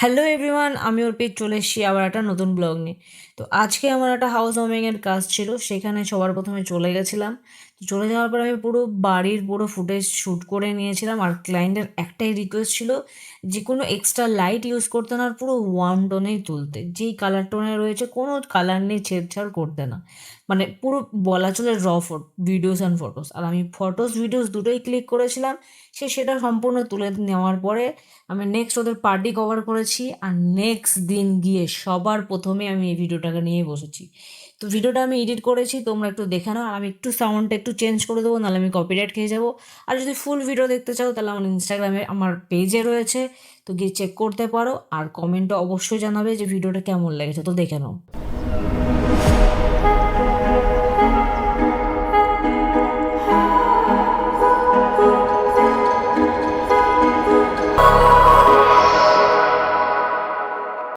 Hello everyone, আমি অর্পিত চলে এসেছি আবার একটা নতুন ব্লগ নিয়ে। তো আজকে আমার একটা হাউস ওয়ার্মিংয়ের কাজ ছিল, সেখানে সবার প্রথমে চলে গেছিলাম। তো চলে যাওয়ার পর আমি পুরো বাড়ির পুরো ফুটেজ শ্যুট করে নিয়েছিলাম। আর ক্লায়েন্টের একটাই রিকোয়েস্ট ছিল যে কোনো এক্সট্রা লাইট ইউজ করতে না, আর পুরো ওয়ার্ম টোনেই তুলতে। যেই কালার টোনে রয়েছে কোনো কালার নিয়ে ছেড়ছাড় করতে না, মানে পুরো বলা চলে র ভিডিওস অ্যান্ড ফটোস। আর আমি ফটোস ভিডিওস দুটোই ক্লিক করেছিলাম। সেটা সম্পূর্ণ তুলে নেওয়ার পরে আমি নেক্সট ওদের পার্টি কভার করেছি। আর নেক্সট দিন গিয়ে সবার প্রথমে আমি এই ভিডিওটাকে নিয়ে বসেছি। তো ভিডিওটা আমি এডিট করেছি, তোমরা একটু দেখে নাও। আর আমি একটু সাউন্ডটা একটু চেঞ্জ করে দেবো, নাহলে আমি কপিরাইট খেয়ে যাবো। আর যদি ফুল ভিডিও দেখতে চাও তাহলে আমার ইনস্টাগ্রামে আমার পেজে রয়েছে, তো গিয়ে চেক করতে পারো। আর কমেন্টটা অবশ্যই জানাবে যে ভিডিওটা কেমন লেগেছে, তো দেখে নাও।